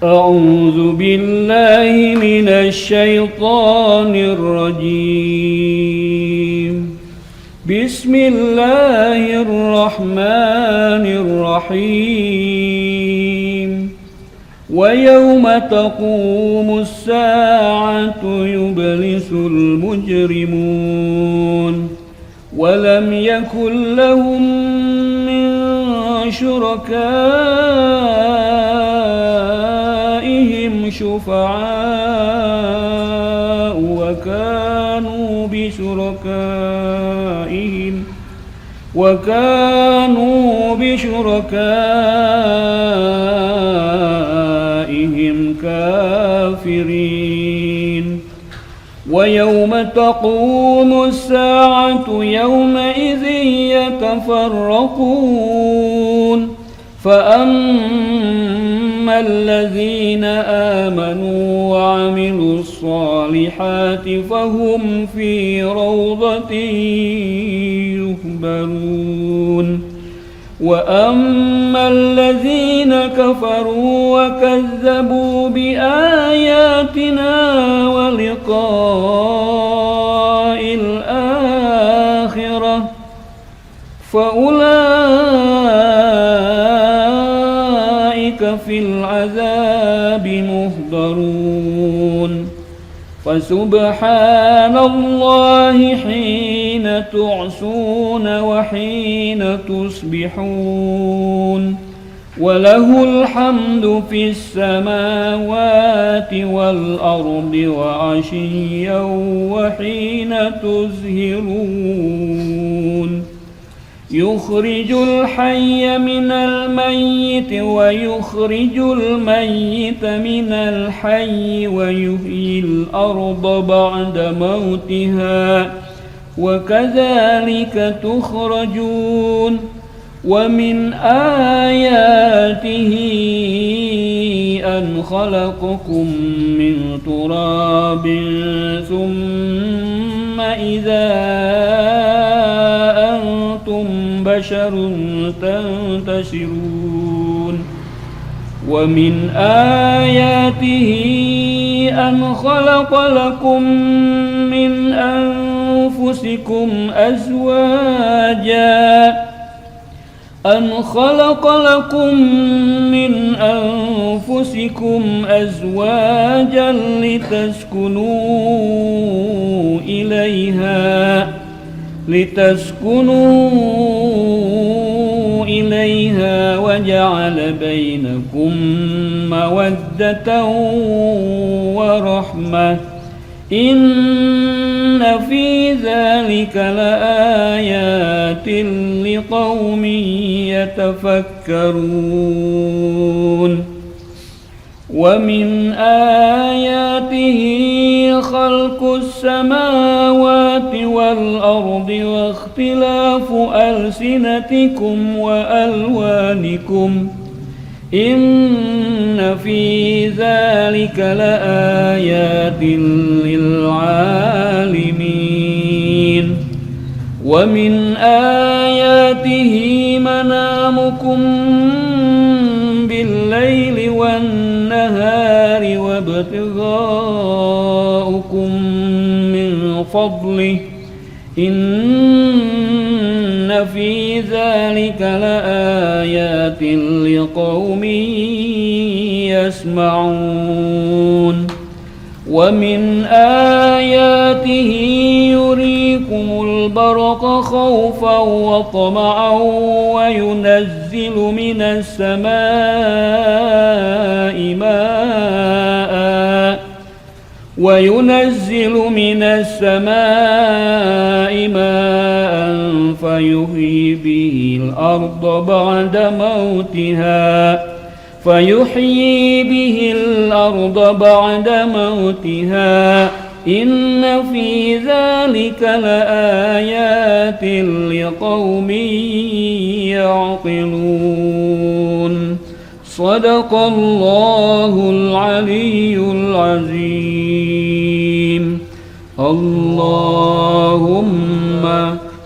أعوذ بالله من الشيطان الرجيم. بسم الله الرحمن الرحيم. ويوم تقوم الساعة يبلس المجرمون ولم يكن لهم من شركائهم شفعاء وكانوا بشركائهم كافرين. ويوم تقوم الساعة يومئذ يتفرقون فأما الذين آمنوا وعملوا الصالحات فهم في روضة يحبرون. وأما الذين كفروا وكذبوا بآياتنا ولقاء الآخرة فأولئك في العذاب محضرون. فسبحان الله حين تعصون وحين تصبحون وله الحمد في السماوات والأرض وعشيا وحين تظهرون. يخرج الحي من الميت ويخرج الميت من الحي ويحيي الأرض بعد موتها وكذلك تخرجون. ومن آياته أن خلقكم من تراب ثم إذا أنتم بشر تنتشرون. ومن آياته أن خلق لكم من أنفسكم أزواجا لتسكنوا إليها وجعل بينكم مودة ورحمة إن في ذلك لآيات لقوم يتفكرون. ومن آياته خلق السماوات والأرض واختلاف ألسنتكم وألوانكم إن في ذلك لآيات للعالمين. ومن آياته منامكم بالليل والنهار وابتغاؤكم من فضله إن في ذلك لآيات لقوم يسمعون. ومن آياته يريكم البرق خوفا وطمعا وينزل من السماء ماء فيحيي به الأرض بعد موتها إن في ذلك لآيات لقوم يعقلون. صدق الله العلي العظيم. اللهم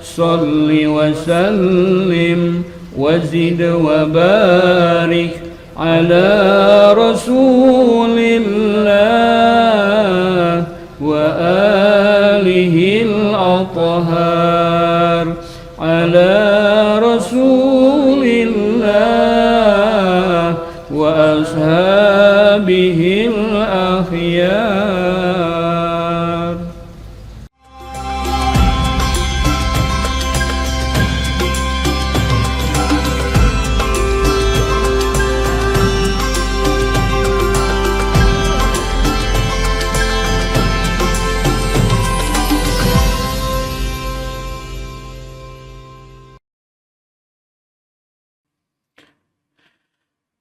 صل وسلم وزد وبارك على رسول الله وآله الأطهار على رسول الله وأصحابه الأخيار.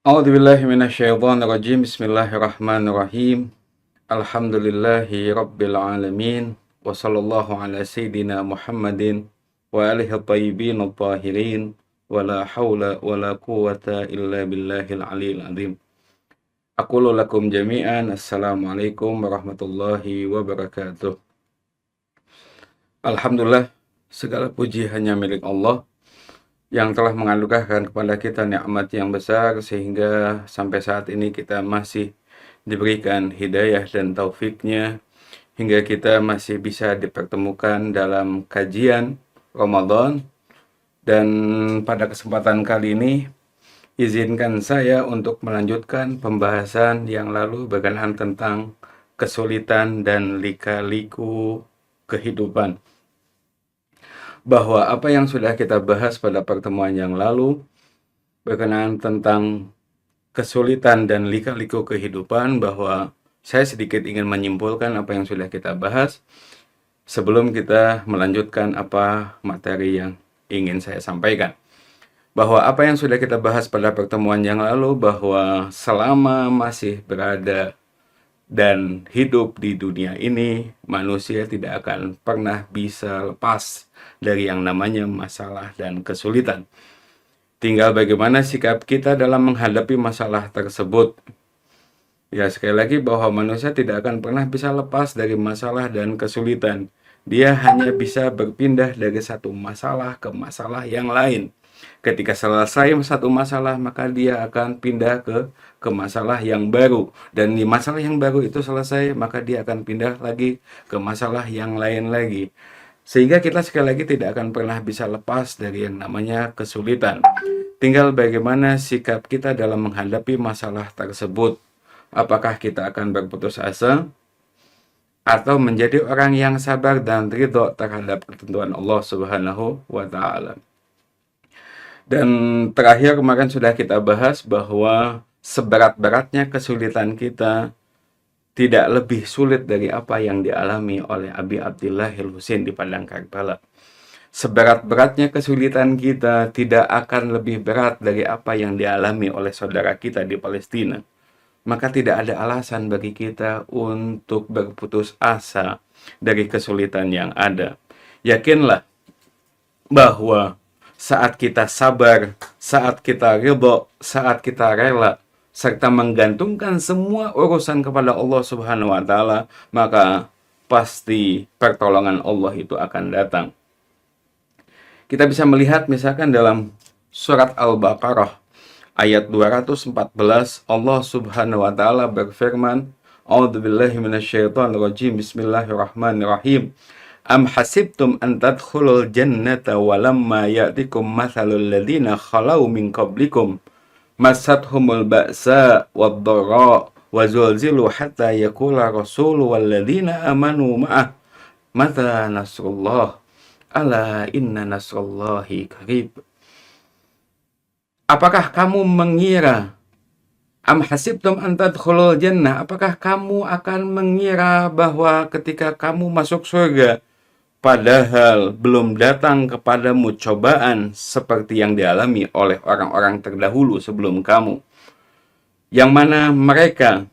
A'udzubillahi minasyaitonirrajim. Bismillahirrahmanirrahim. Alhamdulillahi rabbil alamin. Wa sallallahu ala sayyidina Muhammadin wa alihi thayyibin at-tahirin. Wa la haula wa la quwwata illa billahil aliyil azim. Aqulu lakum jami'an assalamualaikum warahmatullahi wabarakatuh. Alhamdulillah, segala puji hanya milik Allah yang telah menganugerahkan kepada kita nikmat yang besar sehingga sampai saat ini kita masih diberikan hidayah dan taufiknya hingga kita masih bisa dipertemukan dalam kajian Ramadan. Dan pada kesempatan kali ini izinkan saya untuk melanjutkan pembahasan yang lalu berkenaan tentang kesulitan dan lika-liku kehidupan. Bahwa apa yang sudah kita bahas pada pertemuan yang lalu berkenaan tentang kesulitan dan lika-liku kehidupan, bahwa saya sedikit ingin menyimpulkan apa yang sudah kita bahas sebelum kita melanjutkan apa materi yang ingin saya sampaikan. Bahwa apa yang sudah kita bahas pada pertemuan yang lalu, bahwa selama masih berada dan hidup di dunia ini, manusia tidak akan pernah bisa lepas dari yang namanya masalah dan kesulitan. Tinggal bagaimana sikap kita dalam menghadapi masalah tersebut. Ya, sekali lagi bahwa manusia tidak akan pernah bisa lepas dari masalah dan kesulitan. Dia hanya bisa berpindah dari satu masalah ke masalah yang lain. Ketika selesai satu masalah, maka dia akan pindah ke masalah yang baru. Dan di masalah yang baru itu selesai, maka dia akan pindah lagi ke masalah yang lain lagi. Sehingga kita sekali lagi tidak akan pernah bisa lepas dari yang namanya kesulitan. Tinggal bagaimana sikap kita dalam menghadapi masalah tersebut. Apakah kita akan berputus asa atau menjadi orang yang sabar dan ridho terhadap ketentuan Allah Subhanahu wa Ta'ala. Dan terakhir kemarin sudah kita bahas bahwa seberat-beratnya kesulitan kita tidak lebih sulit dari apa yang dialami oleh Abi Abdillahil Husain di Padang Karbala. Seberat-beratnya kesulitan kita tidak akan lebih berat dari apa yang dialami oleh saudara kita di Palestina. Maka tidak ada alasan bagi kita untuk berputus asa dari kesulitan yang ada. Yakinlah bahwa saat kita sabar, saat kita ridho, saat kita rela, serta menggantungkan semua urusan kepada Allah Subhanahu wa Ta'ala, maka pasti pertolongan Allah itu akan datang. Kita bisa melihat misalkan dalam surat Al-Baqarah ayat 214, Allah Subhanahu wa Ta'ala berfirman, A'udzubillahi minasyaitonirrajim, Bismillahirrahmanirrahim. Am hasibtum an tadkhulul jannata walamma ya'tikum mathalul ladzina khalau min qablikum massathumul ba'sa wad-dharra wa zulzilu hatta yaqula rasulu wal ladzina amanu ma'ah mata nasrullah ala inna nasrullahi qarib. Apakah kamu mengira, am hasibtum an tadkhulul jannah, apakah kamu akan mengira bahwa ketika kamu masuk surga padahal belum datang kepadamu cobaan seperti yang dialami oleh orang-orang terdahulu sebelum kamu, yang mana mereka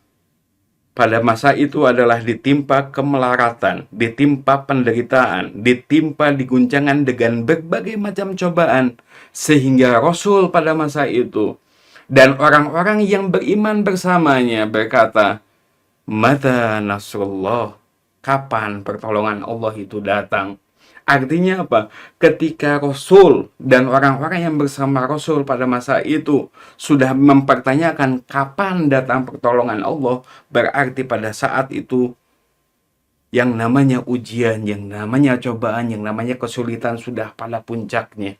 pada masa itu adalah ditimpa kemelaratan, ditimpa penderitaan, ditimpa diguncangan dengan berbagai macam cobaan, sehingga Rasul pada masa itu dan orang-orang yang beriman bersamanya berkata, mata nasrullah, kapan pertolongan Allah itu datang? Artinya apa? Ketika Rasul dan orang-orang yang bersama Rasul pada masa itu sudah mempertanyakan kapan datang pertolongan Allah, berarti pada saat itu yang namanya ujian, yang namanya cobaan, yang namanya kesulitan sudah pada puncaknya.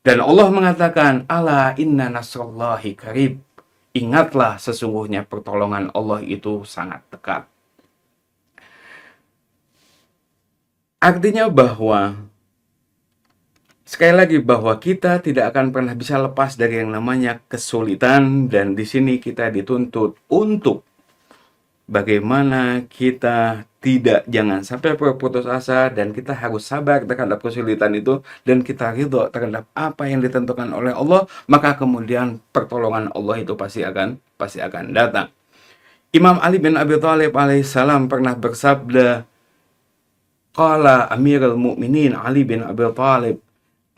Dan Allah mengatakan, "Ala inna nasrallahi qarib." Ingatlah sesungguhnya pertolongan Allah itu sangat dekat. Artinya bahwa sekali lagi bahwa kita tidak akan pernah bisa lepas dari yang namanya kesulitan, dan di sini kita dituntut untuk bagaimana kita jangan sampai berputus asa, dan kita harus sabar terhadap kesulitan itu, dan kita ridho terhadap apa yang ditentukan oleh Allah, maka kemudian pertolongan Allah itu pasti akan datang. Imam Ali bin Abi Thalib alaihissalam pernah bersabda, qala Amirul Mukminin Ali bin Abi Thalib,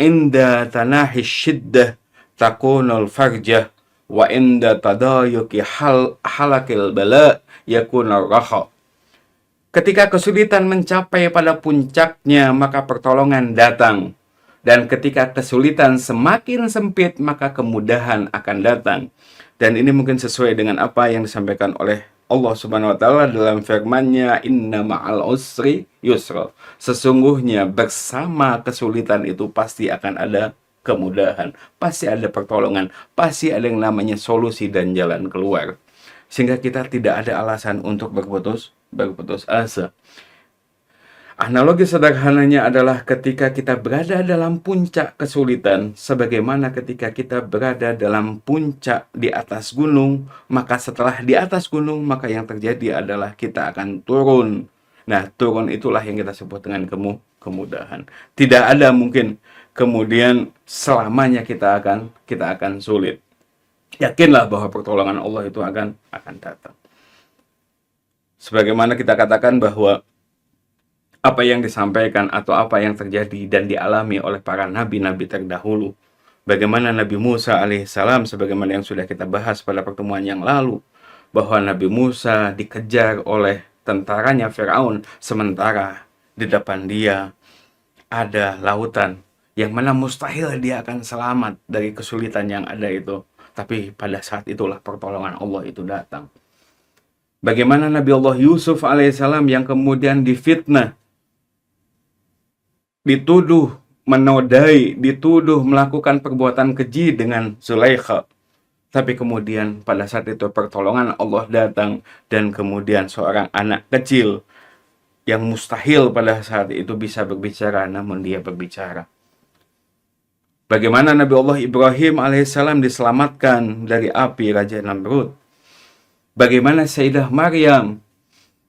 inda tanahi syiddah takunul farjah, wa inda tadayuki halakil bala yakunul raha. Ketika kesulitan mencapai pada puncaknya, maka pertolongan datang. Dan ketika kesulitan semakin sempit, maka kemudahan akan datang. Dan ini mungkin sesuai dengan apa yang disampaikan oleh Allah Subhanahu wa taala dalam firman-Nya, inna ma'al usri yusra. Sesungguhnya bersama kesulitan itu pasti akan ada kemudahan, pasti ada pertolongan, pasti ada yang namanya solusi dan jalan keluar. Sehingga kita tidak ada alasan untuk berputus asa. Analogi sederhananya adalah ketika kita berada dalam puncak kesulitan, sebagaimana ketika kita berada dalam puncak di atas gunung, maka setelah di atas gunung, maka yang terjadi adalah kita akan turun. Nah, turun itulah yang kita sebut dengan kemudahan. Tidak ada mungkin kemudian selamanya kita akan sulit. Yakinlah bahwa pertolongan Allah itu akan datang. Sebagaimana kita katakan bahwa apa yang disampaikan atau apa yang terjadi dan dialami oleh para nabi-nabi terdahulu, bagaimana Nabi Musa alaihissalam, sebagaimana yang sudah kita bahas pada pertemuan yang lalu, bahwa Nabi Musa dikejar oleh tentaranya Firaun, sementara di depan dia ada lautan, yang mana mustahil dia akan selamat dari kesulitan yang ada itu. Tapi pada saat itulah pertolongan Allah itu datang. Bagaimana Nabi Allah Yusuf alaihissalam yang kemudian difitnah, dituduh menodai, dituduh melakukan perbuatan keji dengan Zulaikha. Tapi kemudian pada saat itu pertolongan Allah datang, dan kemudian seorang anak kecil yang mustahil pada saat itu bisa berbicara, namun dia berbicara. Bagaimana Nabi Allah Ibrahim alaihissalam diselamatkan dari api Raja Namrud. Bagaimana Sayyidah Maryam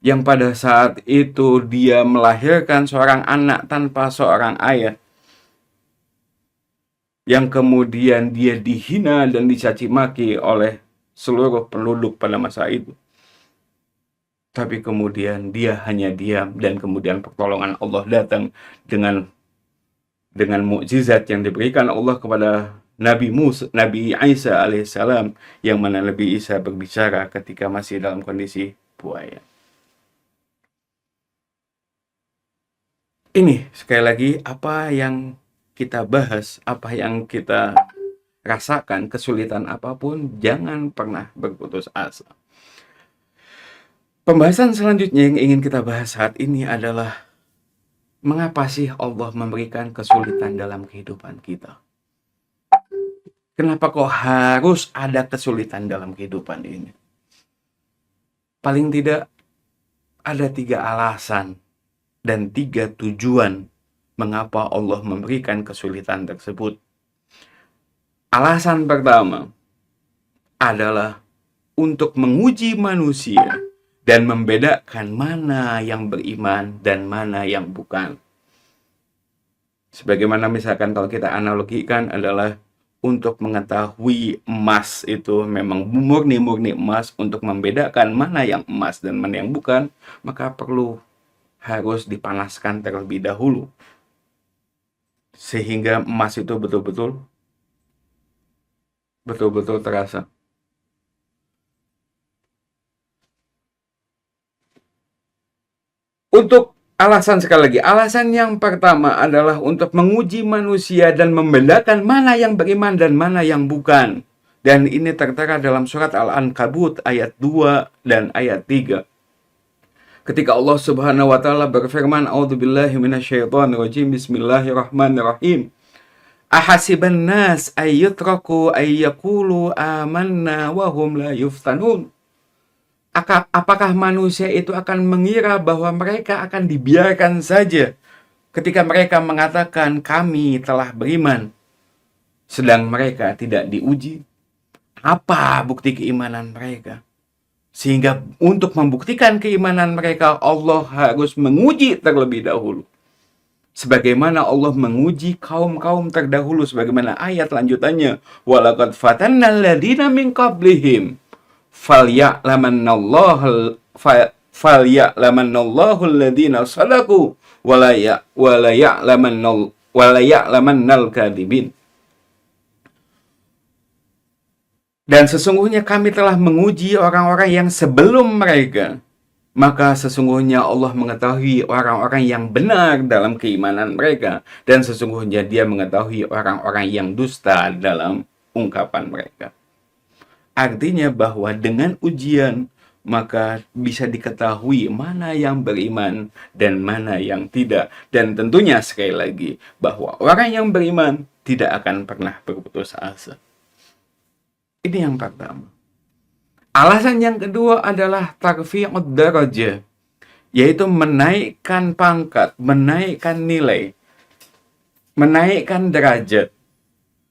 yang pada saat itu dia melahirkan seorang anak tanpa seorang ayah, yang kemudian dia dihina dan dicaci maki oleh seluruh penduduk pada masa itu. Tapi kemudian dia hanya diam, dan kemudian pertolongan Allah datang dengan mukjizat yang diberikan Allah kepada Nabi Isa alaihissalam, yang mana Nabi Isa berbicara ketika masih dalam kondisi buaya. Ini sekali lagi apa yang kita bahas, apa yang kita rasakan, kesulitan apapun, jangan pernah berputus asa. Pembahasan selanjutnya yang ingin kita bahas saat ini adalah mengapa sih Allah memberikan kesulitan dalam kehidupan kita? Kenapa kok harus ada kesulitan dalam kehidupan ini? Paling tidak ada 3 alasan dan 3 tujuan mengapa Allah memberikan kesulitan tersebut. Alasan pertama adalah untuk menguji manusia dan membedakan mana yang beriman dan mana yang bukan. Sebagaimana misalkan kalau kita analogikan adalah untuk mengetahui emas itu memang murni emas, untuk membedakan mana yang emas dan mana yang bukan, maka perlu harus dipanaskan terlebih dahulu, sehingga emas itu betul-betul terasa. Untuk Alasan sekali lagi, alasan yang pertama adalah untuk menguji manusia dan membedakan mana yang beriman dan mana yang bukan. Dan ini tertera dalam surat Al-Ankabut ayat 2 dan ayat 3. Ketika Allah Subhanahu wa taala berfirman, "A'udzubillahi minasyaitonirrajim. Bismillahirrahmanirrahim. Ahasiban nas ayyutraku ayyaqulu amanna wa hum la yuftanun." Apakah manusia itu akan mengira bahwa mereka akan dibiarkan saja ketika mereka mengatakan kami telah beriman, sedang mereka tidak diuji? Apa bukti keimanan mereka? Sehingga untuk membuktikan keimanan mereka, Allah harus menguji terlebih dahulu. Sebagaimana Allah menguji kaum-kaum terdahulu, sebagaimana ayat lanjutannya, walaqad fatannal ladzina min qablihim falya'lamannallahu alladhina sadaqu walaya'lamannal kadhibin. Dan sesungguhnya kami telah menguji orang-orang yang sebelum mereka, maka sesungguhnya Allah mengetahui orang-orang yang benar dalam keimanan mereka, dan sesungguhnya Dia mengetahui orang-orang yang dusta dalam ungkapan mereka. Artinya bahwa dengan ujian maka bisa diketahui mana yang beriman dan mana yang tidak. Dan tentunya sekali lagi bahwa orang yang beriman tidak akan pernah berputus asa. Ini yang pertama. Alasan yang kedua adalah tarfi'ud darajah, yaitu menaikkan pangkat, menaikkan nilai, menaikkan derajat.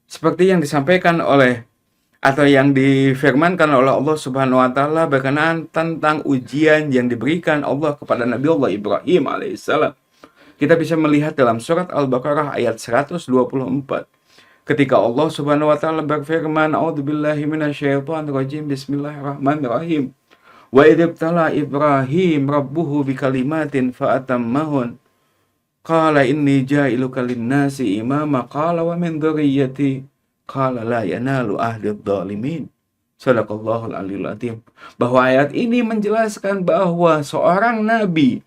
Seperti yang disampaikan oleh atau yang difirmankan oleh Allah Subhanahu wa taala berkenaan tentang ujian yang diberikan Allah kepada Nabi Allah Ibrahim alaihissalam. Kita bisa melihat dalam surat Al-Baqarah ayat 124. Ketika Allah Subhanahu wa taala berfirman, "A'udzubillahi minasyaitonirrajim. Bismillahirrahmanirrahim. Wa idzibtala Ibrahim rabbuhu bikalimatin fa'atammahun. Qala inni ja'iluka lin-nasi imama qala wa min dzurriyyati qala la yanalu ahdid dzalimin." Shadaqallahul aliyul azim. Bahwa ayat ini menjelaskan bahwa seorang nabi,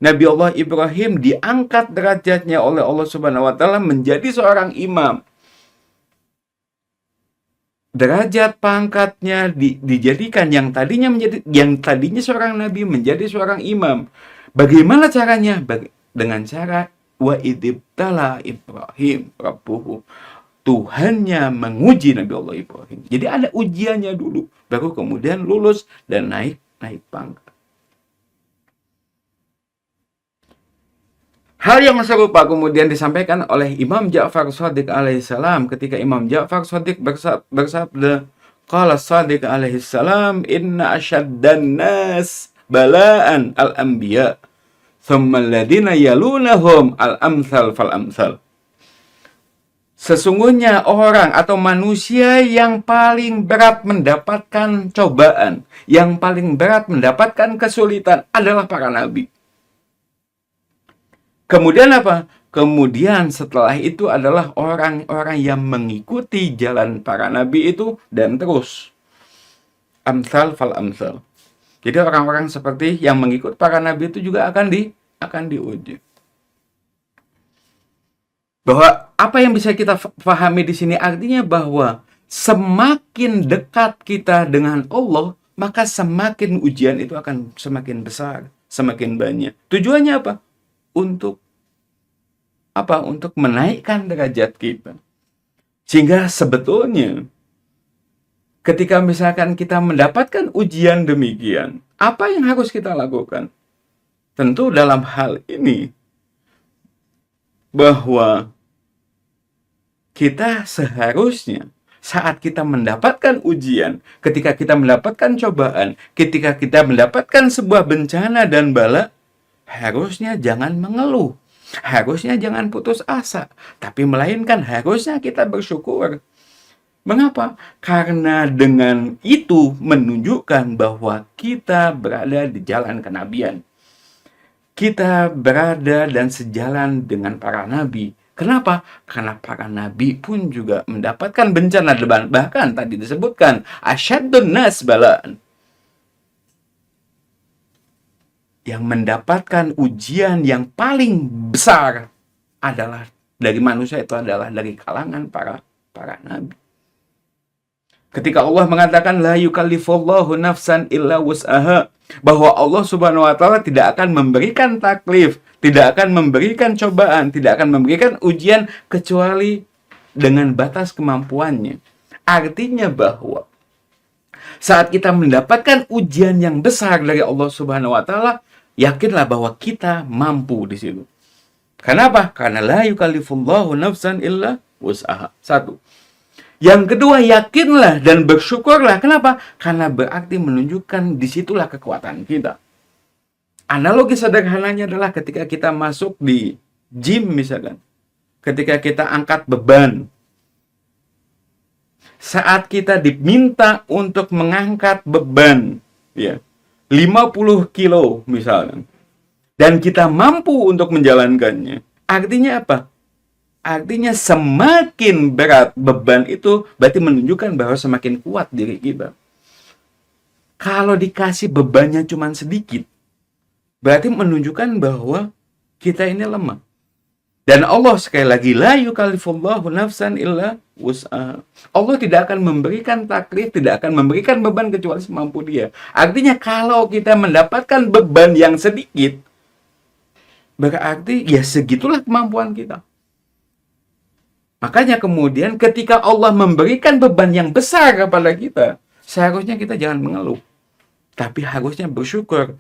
Nabi Allah Ibrahim, diangkat derajatnya oleh Allah Subhanahu wa taala menjadi seorang imam. Derajat pangkatnya dijadikan yang tadinya seorang nabi menjadi seorang imam. Bagaimana caranya? Dengan cara wa idzibtala Ibrahim rabbuhu. Tuhannya menguji Nabi Allah Ibrahim. Jadi ada ujiannya dulu, baru kemudian lulus dan naik pangkat. Hal yang serupa kemudian disampaikan oleh Imam Ja'far Shadiq alaihissalam ketika Imam Ja'far Shadiq bersabda, qala Shadiq alaihissalam, inna asyaddan nas bala'an al-anbiya thumma alladhina yalunahum al-amthal fal-amthal. Sesungguhnya orang atau manusia yang paling berat mendapatkan cobaan, yang paling berat mendapatkan kesulitan adalah para nabi. Kemudian apa? Kemudian setelah itu adalah orang-orang yang mengikuti jalan para nabi itu dan terus. Amsal fal amsal. Jadi orang-orang seperti yang mengikut para nabi itu juga akan diuji. Bahwa apa yang bisa kita pahami di sini artinya bahwa semakin dekat kita dengan Allah, maka semakin ujian itu akan semakin besar, semakin banyak. Tujuannya apa? Untuk menaikkan derajat kita. Sehingga sebetulnya ketika misalkan kita mendapatkan ujian demikian, apa yang harus kita lakukan? Tentu dalam hal ini bahwa kita seharusnya saat kita mendapatkan ujian, ketika kita mendapatkan cobaan, ketika kita mendapatkan sebuah bencana dan bala, harusnya jangan mengeluh. Harusnya jangan putus asa, tapi melainkan harusnya kita bersyukur. Mengapa? Karena dengan itu menunjukkan bahwa kita berada di jalan kenabian. Kita berada dan sejalan dengan para nabi. Kenapa? Karena para nabi pun juga mendapatkan bencana, bahkan tadi disebutkan asyaddun nas balaan. yang mendapatkan ujian yang paling besar adalah dari manusia, itu adalah dari kalangan para nabi. Ketika Allah mengatakan la yukallifullahu nafsan illa wus'aha, bahwa Allah Subhanahu wa taala tidak akan memberikan taklif, tidak akan memberikan cobaan, tidak akan memberikan ujian kecuali dengan batas kemampuannya. Artinya bahwa saat kita mendapatkan ujian yang besar dari Allah Subhanahu wa taala, yakinlah bahwa kita mampu di situ. Kenapa? Karena la yukallifullahu nafsan illa wus'aha. Satu. Yang kedua, yakinlah dan bersyukurlah. Kenapa? Karena berarti menunjukkan disitulah kekuatan kita. Analogi sederhananya adalah ketika kita masuk di gym misalkan. Ketika kita angkat beban. Saat kita diminta untuk mengangkat beban, ya, 50 kilo misalnya. Dan kita mampu untuk menjalankannya. Artinya apa? Artinya semakin berat beban itu berarti menunjukkan bahwa semakin kuat diri kita. Kalau dikasih bebannya cuma sedikit, berarti menunjukkan bahwa kita ini lemah. Dan Allah sekali lagi, la yukallifullahu nafsan illa wus'aha. Allah tidak akan memberikan taklif, tidak akan memberikan beban kecuali semampu dia. Artinya kalau kita mendapatkan beban yang sedikit, berarti ya segitulah kemampuan kita. Makanya kemudian ketika Allah memberikan beban yang besar kepada kita, seharusnya kita jangan mengeluh, tapi harusnya bersyukur.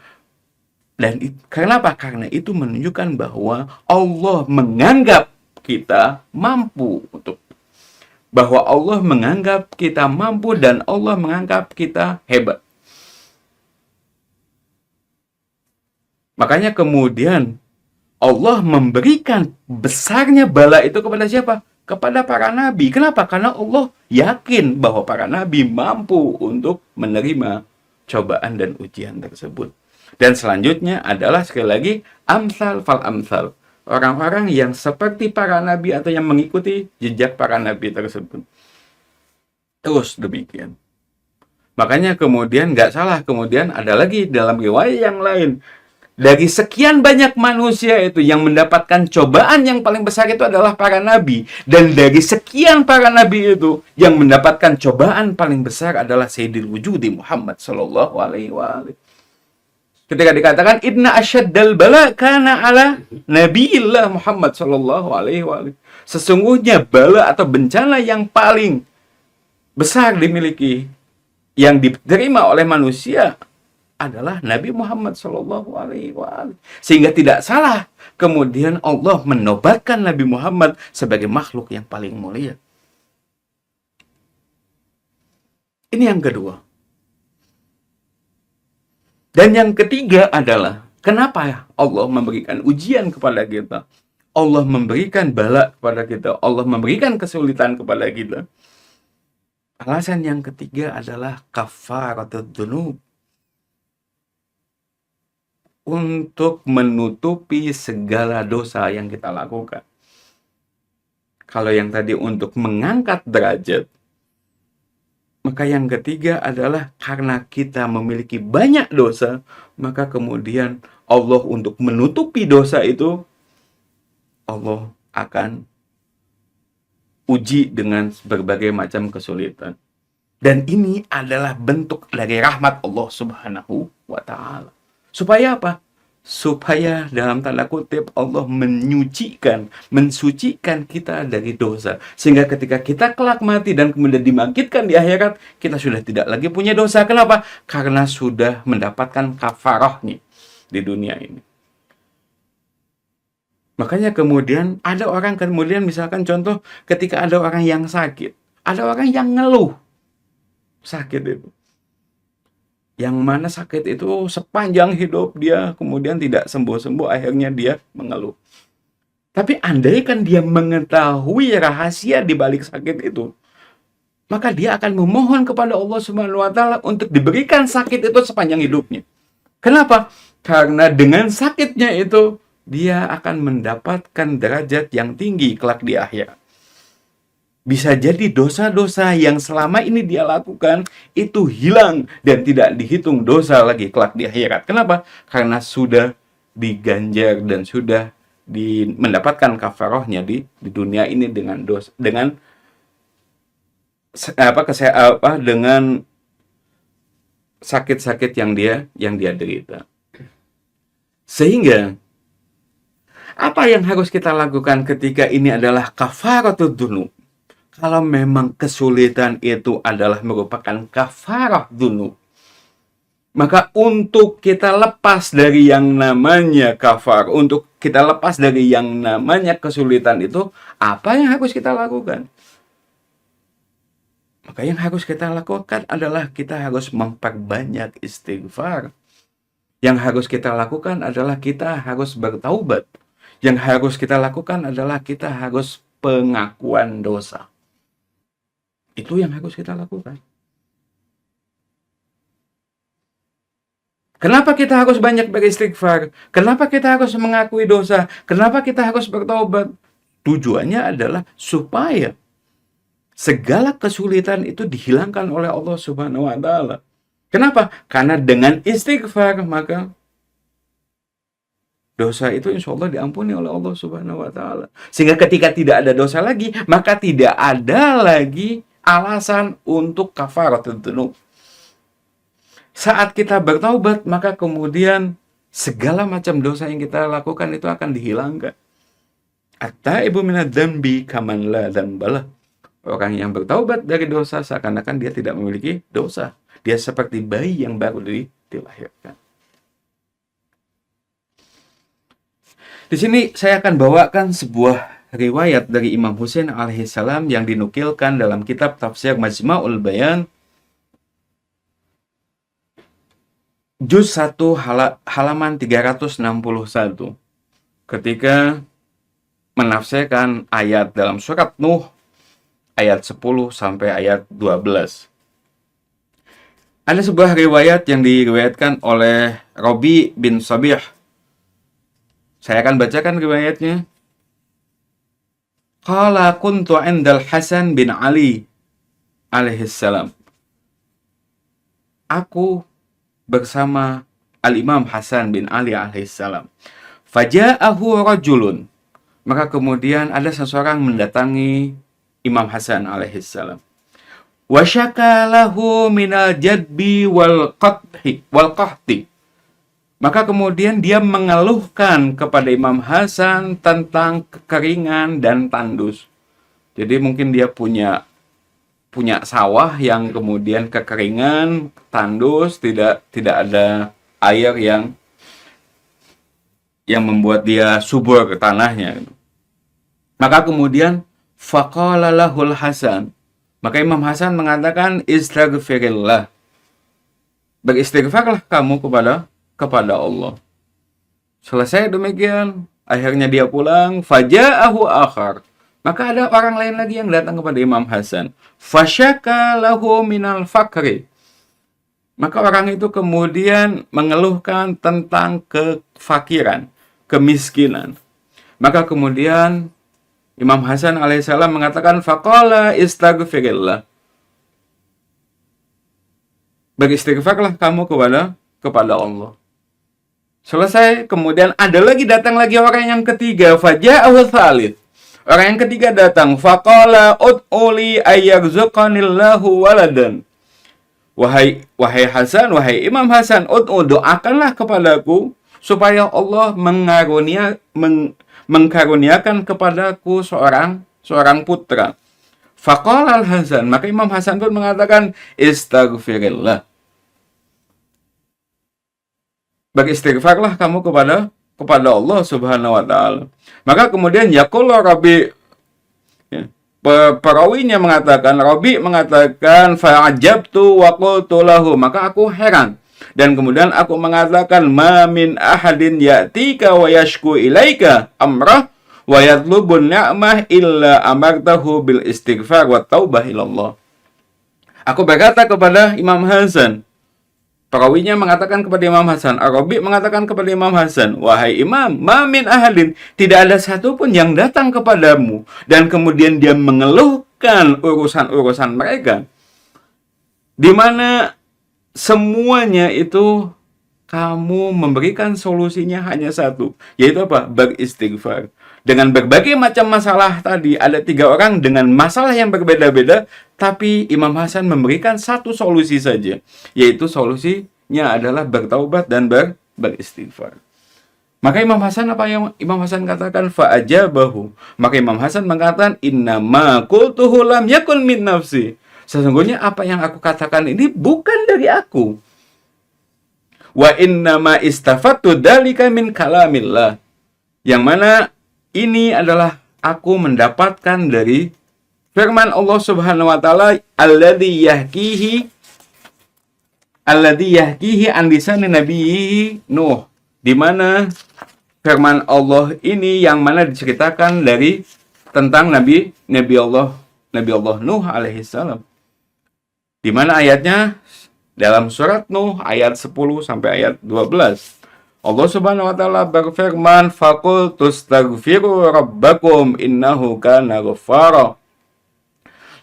Dan kenapa? Karena itu menunjukkan bahwa Allah menganggap kita mampu bahwa Allah menganggap kita mampu dan Allah menganggap kita hebat. Makanya kemudian Allah memberikan besarnya bala itu kepada siapa? Kepada para nabi. Kenapa? Karena Allah yakin bahwa para nabi mampu untuk menerima cobaan dan ujian tersebut. Dan selanjutnya adalah sekali lagi amsal fal amsal. Orang-orang yang seperti para nabi atau yang mengikuti jejak para nabi tersebut. Terus demikian. Makanya kemudian nggak salah, kemudian ada lagi dalam riwayat yang lain. Dari sekian banyak manusia itu yang mendapatkan cobaan yang paling besar itu adalah para nabi. Dan dari sekian para nabi itu yang mendapatkan cobaan paling besar adalah Sayyidil Wujudi Muhammad sallallahu alaihi wasallam. Ketika dikatakan inna asyaddal bala kana ala nabiyillah Muhammad sallallahu alaihi wasallam. Sesungguhnya bala atau bencana yang paling besar dimiliki, yang diterima oleh manusia adalah Nabi Muhammad sallallahu alaihi wasallam. Sehingga tidak salah kemudian Allah menobatkan Nabi Muhammad sebagai makhluk yang paling mulia. Ini yang kedua. Dan yang ketiga adalah kenapa Allah memberikan ujian kepada kita? Allah memberikan bala kepada kita. Allah memberikan kesulitan kepada kita. Alasan yang ketiga adalah kafaratud dzunub. Untuk menutupi segala dosa yang kita lakukan. Kalau yang tadi untuk mengangkat derajat, maka yang ketiga adalah karena kita memiliki banyak dosa, maka kemudian Allah untuk menutupi dosa itu, Allah akan uji dengan berbagai macam kesulitan. Dan ini adalah bentuk dari rahmat Allah Subhanahu wa ta'ala. Supaya apa? Supaya dalam tanda kutip Allah menyucikan, mensucikan kita dari dosa. Sehingga ketika kita kelak mati dan kemudian dibangkitkan di akhirat, kita sudah tidak lagi punya dosa. Kenapa? Karena sudah mendapatkan kafarahnya di dunia ini. Makanya kemudian ada orang kemudian misalkan contoh ketika ada orang yang sakit, ada orang yang ngeluh sakit itu. Yang mana sakit itu sepanjang hidup dia kemudian tidak sembuh-sembuh, akhirnya dia mengeluh. Tapi andaikan dia mengetahui rahasia di balik sakit itu, maka dia akan memohon kepada Allah Subhanahu wa taala untuk diberikan sakit itu sepanjang hidupnya. Kenapa? Karena dengan sakitnya itu dia akan mendapatkan derajat yang tinggi kelak di akhirat. Bisa jadi dosa-dosa yang selama ini dia lakukan itu hilang dan tidak dihitung dosa lagi kelak di akhirat. Kenapa? Karena sudah diganjar dan sudah mendapatkan kafarohnya di dunia ini dengan dosa, dengan dengan sakit-sakit yang dia derita. Sehingga apa yang harus kita lakukan ketika ini adalah kafaratud dzunub? Kalau memang kesulitan itu adalah merupakan kafarah dzunub, maka untuk kita lepas dari yang namanya kafar, untuk kita lepas dari yang namanya kesulitan itu, apa yang harus kita lakukan? Maka yang harus kita lakukan adalah kita harus memperbanyak istighfar. Yang harus kita lakukan adalah kita harus bertaubat. Yang harus kita lakukan adalah kita harus pengakuan dosa. Itu yang harus kita lakukan. Kenapa kita harus banyak beristighfar? Kenapa kita harus mengakui dosa? Kenapa kita harus bertobat? Tujuannya adalah supaya segala kesulitan itu dihilangkan oleh Allah Subhanahu wa taala. Kenapa? Karena dengan istighfar maka dosa itu insya Allah diampuni oleh Allah Subhanahu wa taala. Sehingga ketika tidak ada dosa lagi, maka tidak ada lagi alasan untuk kafaratul dzunub. Saat kita bertaubat, maka kemudian segala macam dosa yang kita lakukan itu akan dihilangkan. At-taibu minadz dzambi kaman la dzambalah. Orang yang bertaubat dari dosa seakan-akan dia tidak memiliki dosa. Dia seperti bayi yang baru dilahirkan. Di sini saya akan bawakan sebuah riwayat dari Imam Husain alaihissalam yang dinukilkan dalam kitab tafsir Majma'ul Bayan juz 1 halaman 361 ketika menafsirkan ayat dalam surat Nuh ayat 10 sampai ayat 12. Ada sebuah riwayat yang diriwayatkan oleh Rabi bin Sabih. Saya akan bacakan riwayatnya. Qala kuntu 'indal Hasan bin Ali alaihissalam. Aku bersama Al-Imam Hasan bin Ali alaihissalam. Faja'ahu rajulun. Maka kemudian ada seseorang mendatangi Imam Hasan alaihissalam. Wa syakalahu minal jadbi wal qahti. Maka kemudian dia mengeluhkan kepada Imam Hasan tentang kekeringan dan tandus. Jadi mungkin dia punya sawah yang kemudian kekeringan, tandus, tidak ada air yang membuat dia subur ke tanahnya. Maka kemudian faqala lahul Hasan. Maka Imam Hasan mengatakan istaghfirillah. Beristighfarlah kamu kepada Allah. Selesai demikian, akhirnya dia pulang, faja'ahu akhar. Maka ada orang lain lagi yang datang kepada Imam Hasan. Fasyaka lahu minal fakri. Maka orang itu kemudian mengeluhkan tentang kefakiran, kemiskinan. Maka kemudian Imam Hasan alaihissalam mengatakan faqala istaghfirillah. Beristighfarlah kamu kepada Allah. Selesai, kemudian ada lagi datang lagi orang yang ketiga, faja'ahu tsalits. Orang yang ketiga datang, faqala ud'uli ayyarzuqanillahu waladan. Wahai Hasan, wahai Imam Hasan, doakanlah kepadaku supaya Allah mengkaruniakan kepadaku seorang putra. Faqala al-Hasan, maka Imam Hasan pun mengatakan istaghfirillah. Beristighfarlah kamu kepada Allah Subhanahu wa taala. Maka kemudian yaqulu Rabi, perawinya mengatakan, Rabi mengatakan fa'ajabtu wa qultu lahu, maka aku heran dan kemudian aku mengatakan ma min ahadin ya'tika wa yashku ilaika amrah wa yatlubun ni'mah illa amartahu bil istighfar wa taubah ilallah. Aku berkata kepada Imam Hasan, perawinya mengatakan kepada Imam Hasan, Arabi mengatakan kepada Imam Hasan, wahai Imam, ma min ahadin, tidak ada satupun yang datang kepadamu dan kemudian dia mengeluh bukan urusan-urusan mereka, di mana semuanya itu kamu memberikan solusinya hanya satu, yaitu apa? Beristighfar. Dengan berbagai macam masalah tadi, ada 3 orang dengan masalah yang berbeda-beda, tapi Imam Hasan memberikan satu solusi saja, yaitu solusinya adalah bertaubat dan beristighfar. Maka Imam Hasan, apa yang Imam Hasan katakan? Fa'ajabahu. Maka Imam Hasan mengatakan, innama qultuhu lam yakun min nafsi. Sesungguhnya apa yang aku katakan ini bukan dari aku. Wa innama istafattu dalika min kalamillah. Yang mana ini adalah aku mendapatkan dari firman Allah Subhanahu wa taala, alladzi yahkihi an lisani nabiyhi Nuh. Di mana firman Allah ini yang mana diceritakan dari tentang Nabi Allah Nuh alaihi salam. Di mana ayatnya dalam surat Nuh ayat 10 sampai ayat 12. Allah Subhanahu wa taala berfirman, faqul tastaghfiru rabbakum innahu kana ghaffara.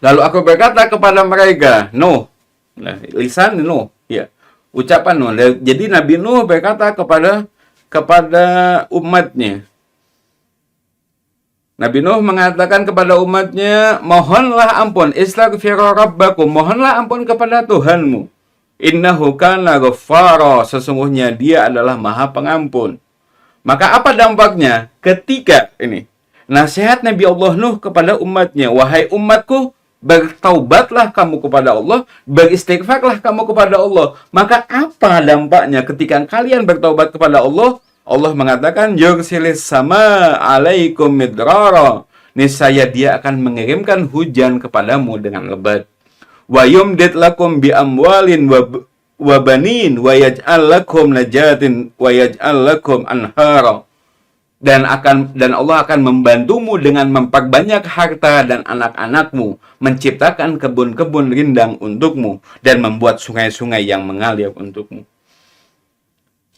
Lalu aku berkata kepada mereka, Nuh. Nah, lisan Nuh, ya. Ucapan Nuh. Jadi Nabi Nuh berkata kepada umatnya. Nabi Nuh mengatakan kepada umatnya, mohonlah ampun, istaghfiru rabbakum, mohonlah ampun kepada Tuhanmu. Innahu kana ghaffara, sesungguhnya dia adalah maha pengampun. Maka apa dampaknya? Ketika ini nasihat Nabi Allah Nuh kepada umatnya, wahai umatku, bertaubatlah kamu kepada Allah, beristighfarlah kamu kepada Allah. Maka apa dampaknya ketika kalian bertaubat kepada Allah? Allah mengatakan, yursilis sama alaikum midrara, niscaya dia akan mengirimkan hujan kepadamu dengan lebat. Wa yumdid lakum bi amwalin wa banin wa yaj'al lakum najatin wa yaj'al lakum anhara. Dan Allah akan membantumu dengan memperbanyak harta dan anak-anakmu, menciptakan kebun-kebun rindang untukmu, dan membuat sungai-sungai yang mengalir untukmu.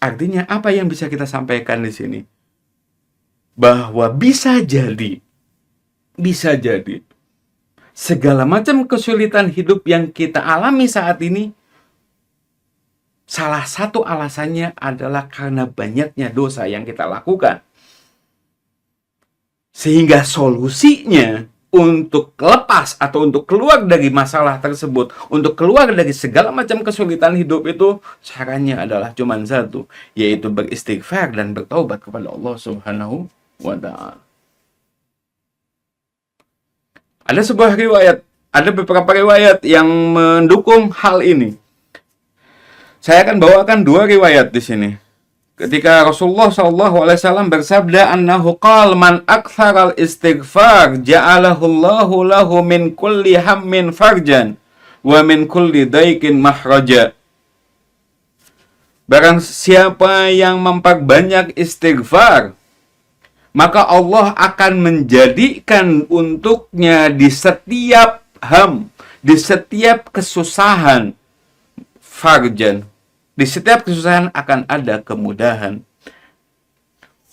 Artinya apa yang bisa kita sampaikan di sini? Bahwa bisa jadi segala macam kesulitan hidup yang kita alami saat ini, salah satu alasannya adalah karena banyaknya dosa yang kita lakukan. Sehingga solusinya untuk lepas atau untuk keluar dari masalah tersebut, untuk keluar dari segala macam kesulitan hidup itu, caranya adalah cuma satu, yaitu beristighfar dan bertaubat kepada Allah Subhanahu wa ta'ala. Ada beberapa riwayat yang mendukung hal ini. Saya akan bawakan 2 riwayat di sini. Ketika Rasulullah SAW bersabda, annahu qala man aktsaral istighfar ja'alahu Allahu lahu min kulli hammin farjan wa min kulli daikin mahraja. Barang siapa yang memperbanyak istighfar, maka Allah akan menjadikan untuknya di setiap di setiap kesusahan, farjan. Di setiap kesusahan akan ada kemudahan.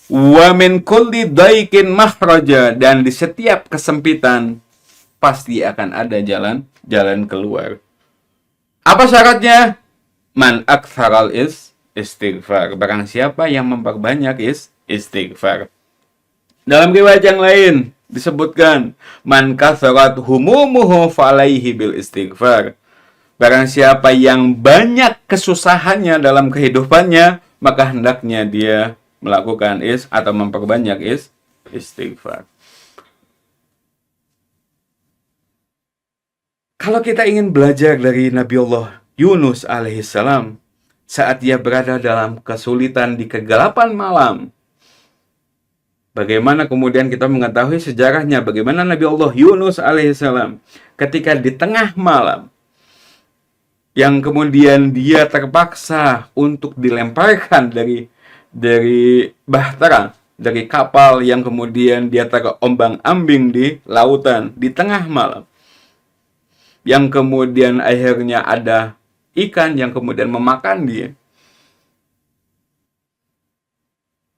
Wa min kulli daikin mahraja, dan di setiap kesempitan pasti akan ada jalan keluar. Apa syaratnya? Man aktsaral istighfar. Barang siapa yang memperbanyak istighfar. Dalam riwayat yang lain disebutkan, man katsarat humumuhu falaihi bil istighfar. Barang siapa yang banyak kesusahannya dalam kehidupannya, maka hendaknya dia melakukan atau memperbanyak istighfar. Kalau kita ingin belajar dari Nabi Allah Yunus alaihissalam, saat dia berada dalam kesulitan di kegelapan malam, bagaimana kemudian kita mengetahui sejarahnya, bagaimana Nabi Allah Yunus alaihissalam ketika di tengah malam, yang kemudian dia terpaksa untuk dilemparkan dari bahtera, dari kapal yang kemudian dia terombang-ambing di lautan di tengah malam, yang kemudian akhirnya ada ikan yang kemudian memakan dia.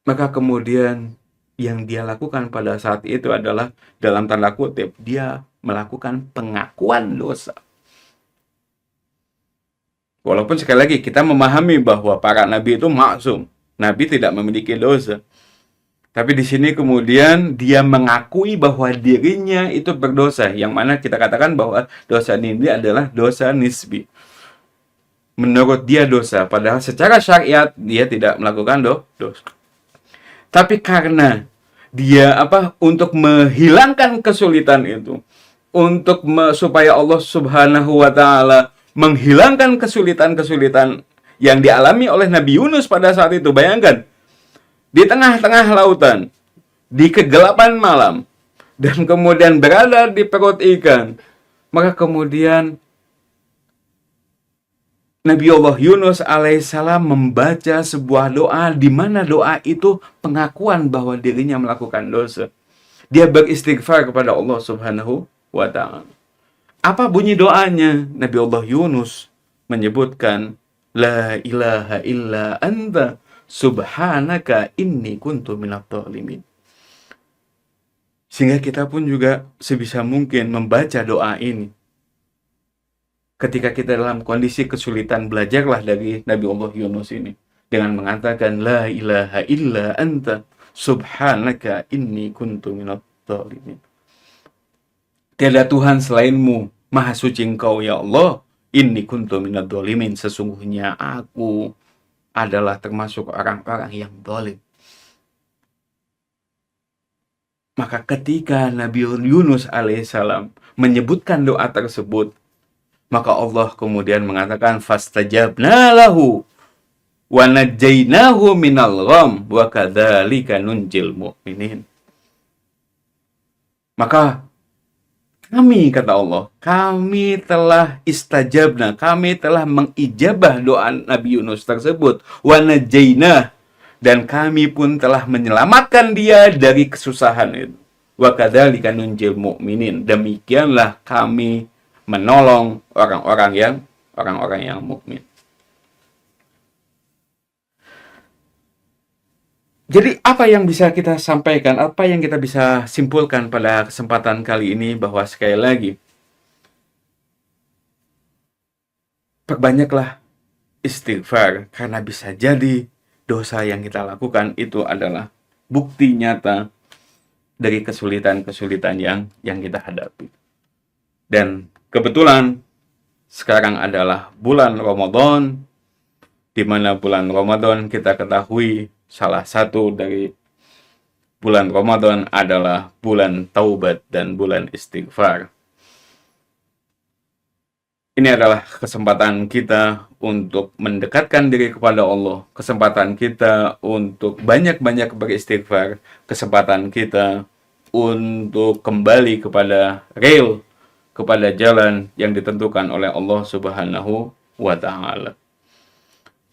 Maka kemudian yang dia lakukan pada saat itu adalah, dalam tanda kutip, dia melakukan pengakuan dosa. Walaupun sekali lagi kita memahami bahwa para nabi itu maksum, nabi tidak memiliki dosa. Tapi di sini kemudian dia mengakui bahwa dirinya itu berdosa, yang mana kita katakan bahwa dosa ini adalah dosa nisbi. Menurut dia dosa, padahal secara syariat dia tidak melakukan dosa. Tapi karena dia untuk menghilangkan kesulitan itu, supaya Allah Subhanahu wa taala menghilangkan kesulitan-kesulitan yang dialami oleh Nabi Yunus pada saat itu. Bayangkan, di tengah-tengah lautan, di kegelapan malam, dan kemudian berada di perut ikan. Maka kemudian Nabi Allah Yunus alaihissalam membaca sebuah doa, di mana doa itu pengakuan bahwa dirinya melakukan dosa. Dia beristighfar kepada Allah Subhanahu wa ta'ala. Apa bunyi doanya? Nabi Allah Yunus menyebutkan, La ilaha illa anta subhanaka inni kuntu minadh dhalimin. Sehingga kita pun juga sebisa mungkin membaca doa ini. Ketika kita dalam kondisi kesulitan, belajarlah dari Nabi Allah Yunus ini dengan mengatakan La ilaha illa anta subhanaka inni kuntu minadh dhalimin. Tiada Tuhan selainmu, maha suci Engkau ya Allah. Inni kuntu minadh dhalimin, sesungguhnya aku adalah termasuk orang-orang yang zalim. Maka ketika Nabi Yunus alaihissalam menyebutkan doa tersebut, maka Allah kemudian mengatakan fastajabna lahu wa najjaynahu minal gham wa kadzalika nunjil mu'minin. Maka kami, kata Allah, kami telah istajabna, kami telah mengijabah doa Nabi Yunus tersebut. Wa najainah, dan kami pun telah menyelamatkan dia dari kesusahan itu. Wa kadzalika nunjil mu'minin, demikianlah kami menolong orang-orang yang mukmin. Jadi apa yang bisa kita sampaikan, apa yang kita bisa simpulkan pada kesempatan kali ini, bahwa sekali lagi, perbanyaklah istighfar, karena bisa jadi dosa yang kita lakukan itu adalah bukti nyata dari kesulitan-kesulitan yang kita hadapi. Dan kebetulan sekarang adalah bulan Ramadan, di mana bulan Ramadan kita ketahui salah satu dari bulan Ramadan adalah bulan taubat dan bulan istighfar. Ini adalah kesempatan kita untuk mendekatkan diri kepada Allah, kesempatan kita untuk banyak-banyak beristighfar, kesempatan kita untuk kembali kepada kepada jalan yang ditentukan oleh Allah Subhanahu wa ta'ala.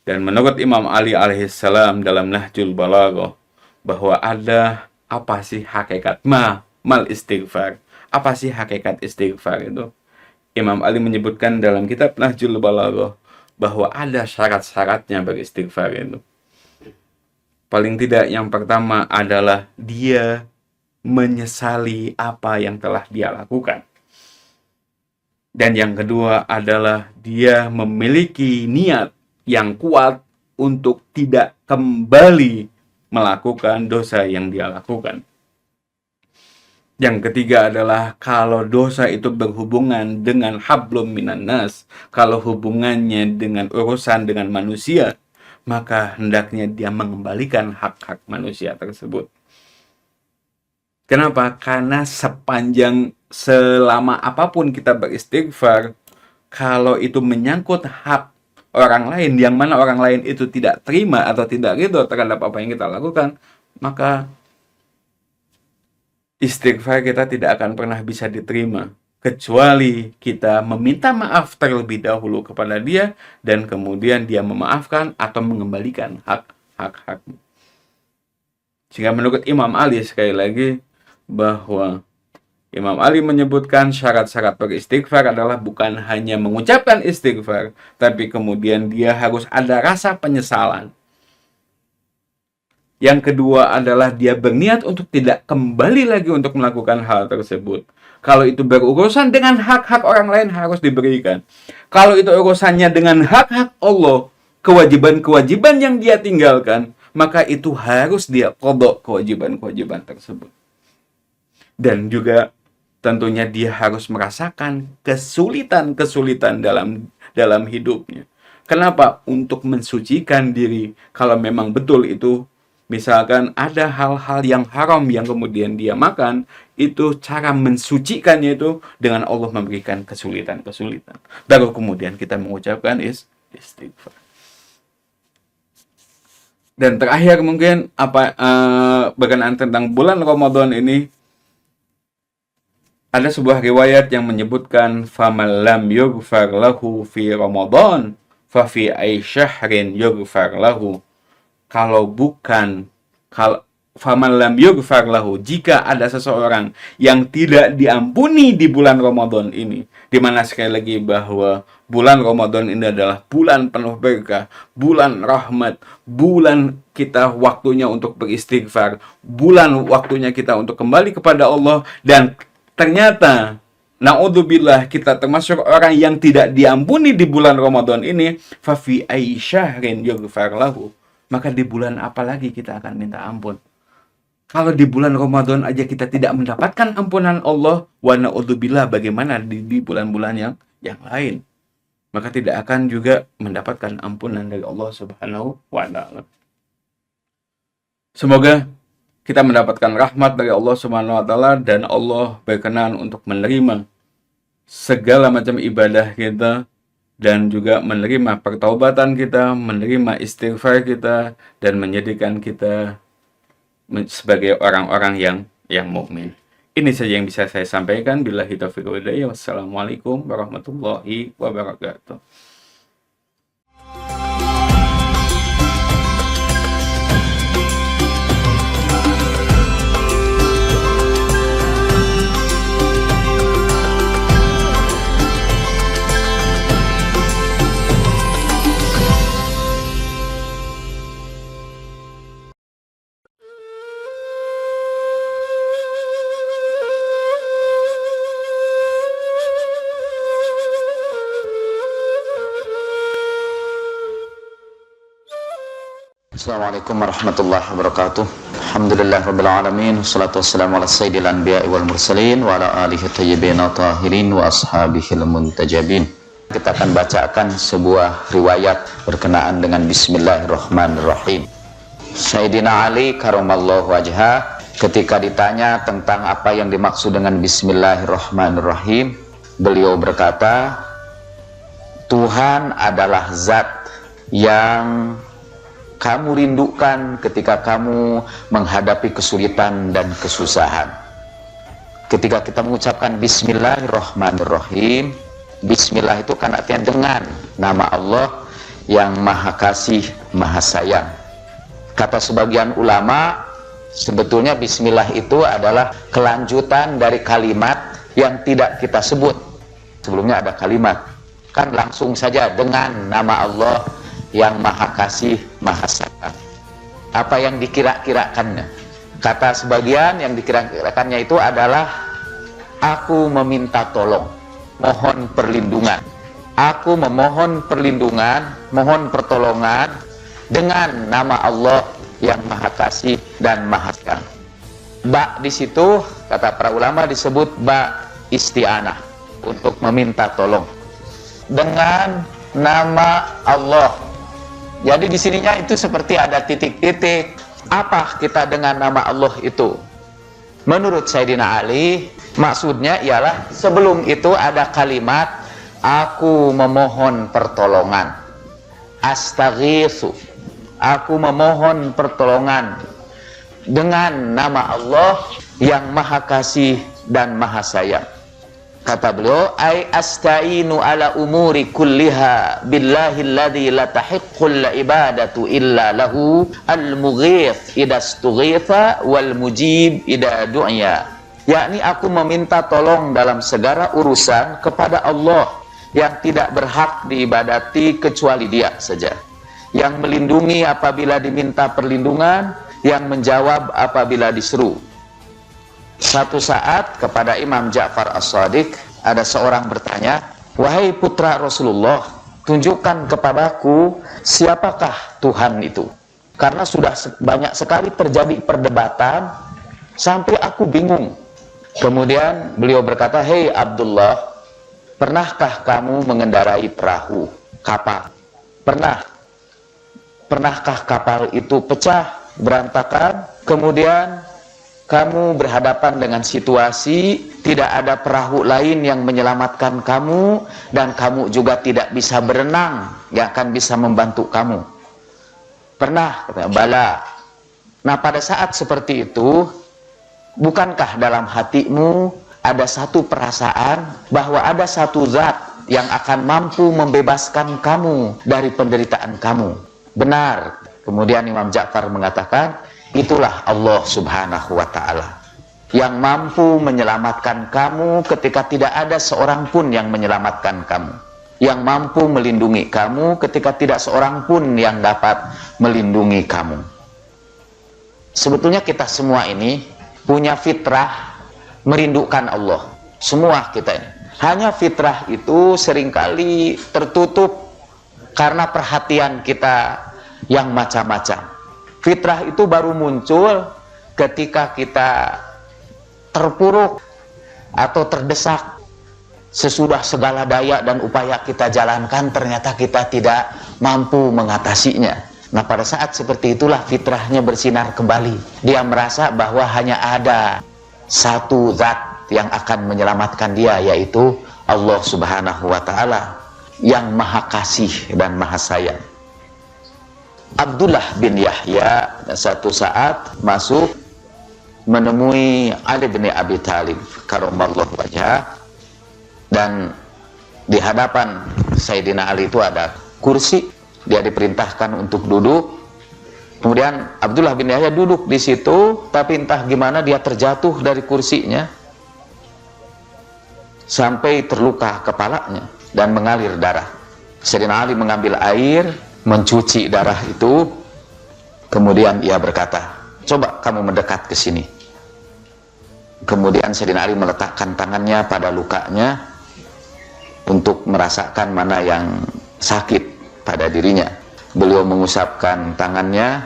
Dan menurut Imam Ali alaihissalam dalam Nahjul Balaghah, bahwa ada apa sih hakikat mal istighfar? Apa sih hakikat istighfar itu? Imam Ali menyebutkan dalam kitab Nahjul Balaghah bahwa ada syarat-syaratnya beristighfar itu. Paling tidak yang pertama adalah dia menyesali apa yang telah dia lakukan. Dan yang kedua adalah dia memiliki niat yang kuat untuk tidak kembali melakukan dosa yang dia lakukan. Yang ketiga adalah kalau dosa itu berhubungan dengan hablum minan nas, kalau hubungannya dengan urusan dengan manusia, maka hendaknya dia mengembalikan hak-hak manusia tersebut. Kenapa? Karena selama apapun kita beristighfar, kalau itu menyangkut hak orang lain, yang mana orang lain itu tidak terima atau tidak ridho terhadap apa yang kita lakukan, maka istighfar kita tidak akan pernah bisa diterima, kecuali kita meminta maaf terlebih dahulu kepada dia, dan kemudian dia memaafkan atau mengembalikan hak-hak. Sehingga menurut Imam Ali, sekali lagi, bahwa Imam Ali menyebutkan syarat-syarat beristighfar adalah bukan hanya mengucapkan istighfar, tapi kemudian dia harus ada rasa penyesalan. Yang kedua adalah dia berniat untuk tidak kembali lagi untuk melakukan hal tersebut. Kalau itu berurusan dengan hak-hak orang lain harus diberikan. Kalau itu urusannya dengan hak-hak Allah, kewajiban-kewajiban yang dia tinggalkan, maka itu harus dia qadha kewajiban-kewajiban tersebut. Dan juga tentunya dia harus merasakan kesulitan-kesulitan dalam hidupnya. Kenapa? Untuk mensucikan diri. Kalau memang betul itu, misalkan ada hal-hal yang haram yang kemudian dia makan, itu cara mensucikannya itu dengan Allah memberikan kesulitan-kesulitan. Baru kemudian kita mengucapkan istighfar. Dan terakhir mungkin berkenaan tentang bulan Ramadan ini, ada sebuah riwayat yang menyebutkan faman lam yughfar lahu fi Ramadan fa fi ay syahrin yughfar lahu. Kalau faman lam yughfar lahu, jika ada seseorang yang tidak diampuni di bulan Ramadan ini, di mana sekali lagi bahwa bulan Ramadan ini adalah bulan penuh berkah, bulan rahmat, bulan kita waktunya untuk beristighfar, bulan waktunya kita untuk kembali kepada Allah, dan ternyata na'udzubillah kita termasuk orang yang tidak diampuni di bulan Ramadan ini, fa fi ay syahrin yughfar lahu. Maka di bulan apa lagi kita akan minta ampun? Kalau di bulan Ramadan aja kita tidak mendapatkan ampunan Allah, wa na'udzubillah bagaimana di bulan-bulan yang lain? Maka tidak akan juga mendapatkan ampunan dari Allah Subhanahu wa ta'ala. Semoga kita mendapatkan rahmat dari Allah Subhanahu wa ta'ala, dan Allah berkenan untuk menerima segala macam ibadah kita, dan juga menerima pertaubatan kita, menerima istighfar kita, dan menjadikan kita sebagai orang-orang yang mukmin. Ini saja yang bisa saya sampaikan. Billahi taufiq wal hidayah. Wassalamualaikum warahmatullahi wabarakatuh. Assalamualaikum warahmatullahi wabarakatuh. Alhamdulillah rabbil alamin, wassalatu wassalamu ala sayyidil anbiya'i wal mursalin wa ala alihi thayyibin tahirin wa ashabihil muntajabin. Kita akan bacakan sebuah riwayat berkenaan dengan bismillahirrahmanirrahim. Sayyidina Ali karamallahu wajhah ketika ditanya tentang apa yang dimaksud dengan bismillahirrahmanirrahim, beliau berkata, Tuhan adalah zat yang kamu rindukan ketika kamu menghadapi kesulitan dan kesusahan. Ketika kita mengucapkan bismillahirrahmanirrahim, bismillah itu kan artinya dengan nama Allah yang maha kasih, maha sayang. Kata sebagian ulama, sebetulnya bismillah itu adalah kelanjutan dari kalimat yang tidak kita sebut. Sebelumnya ada kalimat, kan langsung saja dengan nama Allah yang maha kasih, maha sayang. Apa yang dikira-kirakannya? Kata sebagian yang dikira-kirakannya itu adalah aku meminta tolong, mohon perlindungan. Aku memohon perlindungan, mohon pertolongan dengan nama Allah yang maha kasih dan maha sayang. Ba di situ kata para ulama disebut ba isti'anah, untuk meminta tolong dengan nama Allah. Jadi di sininya itu seperti ada titik-titik. Apa kita dengan nama Allah itu? Menurut Sayyidina Ali, maksudnya ialah sebelum itu ada kalimat aku memohon pertolongan. Astaghitsu. Aku memohon pertolongan dengan nama Allah yang maha kasih dan maha sayang. Kata beliau, ay asta'inu ala umuri kulliha billahi alladhi la tahiqqul ibadatu illa lahu al-mughith idha stughitha wal mujib idha du'ya. Yakni aku meminta tolong dalam segala urusan kepada Allah yang tidak berhak diibadati kecuali Dia saja, yang melindungi apabila diminta perlindungan, yang menjawab apabila diseru. Satu saat kepada Imam Ja'far As-Shadiq ada seorang bertanya, "Wahai putra Rasulullah, tunjukkan kepadaku siapakah Tuhan itu? Karena sudah banyak sekali terjadi perdebatan sampai aku bingung." Kemudian beliau berkata, "Hei Abdullah, pernahkah kamu mengendarai perahu, kapal? Pernahkah kapal itu pecah, berantakan? Kemudian kamu berhadapan dengan situasi tidak ada perahu lain yang menyelamatkan kamu, dan kamu juga tidak bisa berenang yang akan bisa membantu kamu. Pernah?" Katanya, "Bala." Nah, pada saat seperti itu, bukankah dalam hatimu ada satu perasaan bahwa ada satu zat yang akan mampu membebaskan kamu dari penderitaan kamu? Benar. Kemudian Imam Ja'far mengatakan, itulah Allah Subhanahu wa Ta'ala yang mampu menyelamatkan kamu ketika tidak ada seorang pun yang menyelamatkan kamu, yang mampu melindungi kamu ketika tidak seorang pun yang dapat melindungi kamu. Sebetulnya kita semua ini punya fitrah merindukan Allah. Semua kita ini. Hanya fitrah itu seringkali tertutup karena perhatian kita yang macam-macam. Fitrah itu baru muncul ketika kita terpuruk atau terdesak. Sesudah segala daya dan upaya kita jalankan, ternyata kita tidak mampu mengatasinya. Nah, pada saat seperti itulah fitrahnya bersinar kembali. Dia merasa bahwa hanya ada satu zat yang akan menyelamatkan dia, yaitu Allah Subhanahu wa Ta'ala yang maha kasih dan maha sayang. Abdullah bin Yahya satu saat masuk menemui Ali bin Abi Thalib karramallahu wajhah, dan di hadapan Sayyidina Ali itu ada kursi. Dia diperintahkan untuk duduk. Kemudian Abdullah bin Yahya duduk di situ, tapi entah gimana dia terjatuh dari kursinya sampai terluka kepalanya dan mengalir darah. Sayyidina Ali mengambil air, mencuci darah itu. Kemudian ia berkata, "Coba kamu mendekat ke sini." Kemudian Sayyidina Ali meletakkan tangannya pada lukanya untuk merasakan mana yang sakit pada dirinya. Beliau mengusapkan tangannya,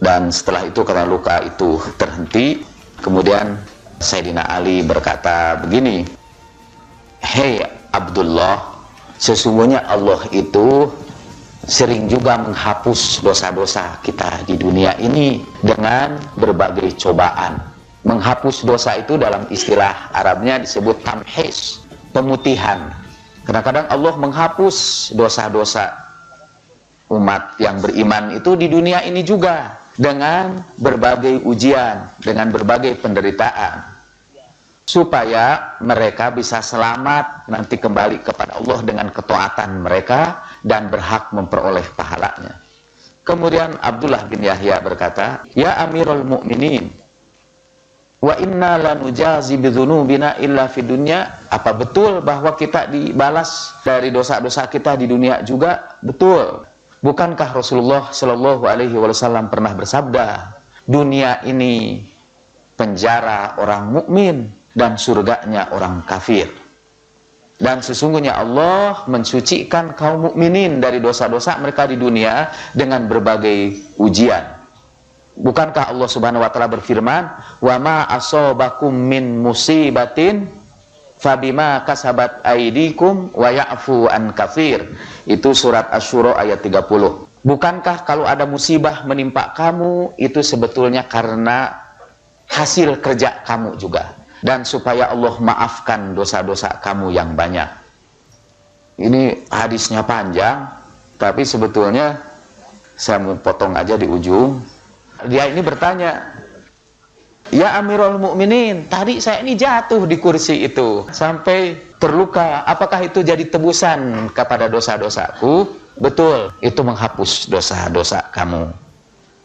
dan setelah itu karena luka itu terhenti. Kemudian Sayyidina Ali berkata begini, "Hei Abdullah, sesungguhnya Allah itu sering juga menghapus dosa-dosa kita di dunia ini dengan berbagai cobaan." Menghapus dosa itu dalam istilah Arabnya disebut tamhis, pemutihan. Kadang-kadang Allah menghapus dosa-dosa umat yang beriman itu di dunia ini juga dengan berbagai ujian, dengan berbagai penderitaan, supaya mereka bisa selamat nanti kembali kepada Allah dengan ketaatan mereka dan berhak memperoleh pahalanya. Kemudian Abdullah bin Yahya berkata, "Ya Amirul Mukminin, wa inna lanujazi bidzunubina illa fid dunya." Apa betul bahwa kita dibalas dari dosa-dosa kita di dunia juga? Betul. Bukankah Rasulullah Shallallahu Alaihi Wasallam pernah bersabda, dunia ini penjara orang mukmin dan surganya orang kafir. Dan sesungguhnya Allah mensucikan kaum mukminin dari dosa-dosa mereka di dunia dengan berbagai ujian. Bukankah Allah Subhanahu wa Ta'ala berfirman, "Wa ma asobakum min musibatin fabima kasabat aidikum wa ya'fu an kafir." Itu surat Asy-Syura ayat 30. Bukankah kalau ada musibah menimpa kamu, itu sebetulnya karena hasil kerja kamu juga, dan supaya Allah maafkan dosa-dosa kamu yang banyak. Ini hadisnya panjang, tapi sebetulnya saya mau potong aja di ujung. Dia ini bertanya, "Ya Amirul Mukminin, tadi saya ini jatuh di kursi itu sampai terluka. Apakah itu jadi tebusan kepada dosa-dosaku?" "Betul, itu menghapus dosa-dosa kamu."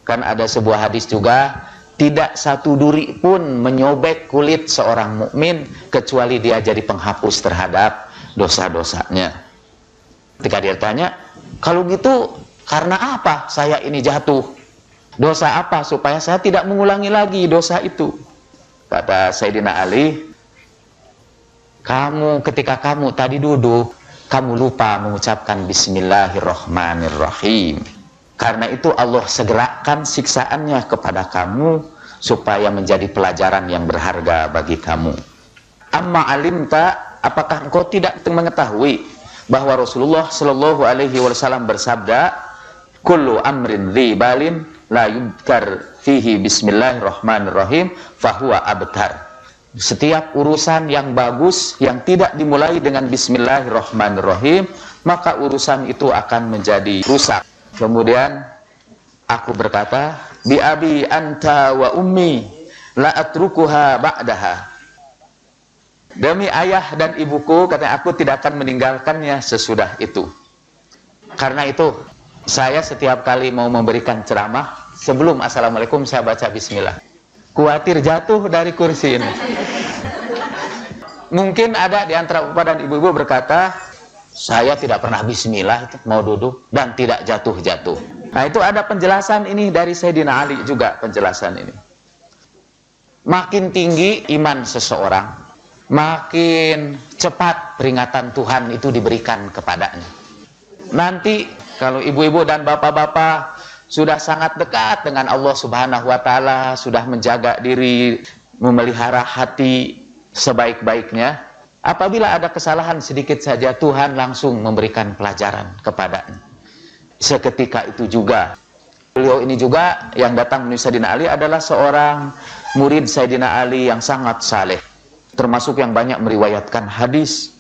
Kan ada sebuah hadis juga, tidak satu duri pun menyobek kulit seorang mukmin kecuali dia jadi penghapus terhadap dosa-dosanya. Ketika dia tanya, "Kalau gitu karena apa saya ini jatuh? Dosa apa supaya saya tidak mengulangi lagi dosa itu?" Kata Sayyidina Ali, ketika kamu tadi duduk, kamu lupa mengucapkan Bismillahirrahmanirrahim. Karena itu Allah segerakan siksaannya kepada kamu supaya menjadi pelajaran yang berharga bagi kamu. Amma alimta, apakah engkau tidak mengetahui bahwa Rasulullah Shallallahu Alaihi Wasallam bersabda, kullu amrin dzibalin la yudkar fihi Bismillahirrahmanirrahim fahuwa abtar. Setiap urusan yang bagus yang tidak dimulai dengan Bismillahirrahmanirrahim, maka urusan itu akan menjadi rusak. Kemudian aku berkata, bi abi anta wa ummi la atrukuha ba'daha. Demi ayah dan ibuku, kata aku tidak akan meninggalkannya sesudah itu. Karena itu saya setiap kali mau memberikan ceramah, sebelum assalamualaikum saya baca bismillah. Khawatir jatuh dari kursi ini. Mungkin ada di antara bapak dan ibu-ibu berkata, saya tidak pernah bismillah itu mau duduk dan tidak jatuh-jatuh. Nah, itu ada penjelasan ini dari Sayyidina Ali juga, penjelasan ini. Makin tinggi iman seseorang, makin cepat peringatan Tuhan itu diberikan kepadanya. Nanti kalau ibu-ibu dan bapak-bapak sudah sangat dekat dengan Allah Subhanahu wa Ta'ala, sudah menjaga diri, memelihara hati sebaik-baiknya, apabila ada kesalahan sedikit saja, Tuhan langsung memberikan pelajaran kepadanya. Seketika itu juga, beliau ini juga yang datang menemui Sayyidina Ali adalah seorang murid Sayyidina Ali yang sangat saleh, termasuk yang banyak meriwayatkan hadis.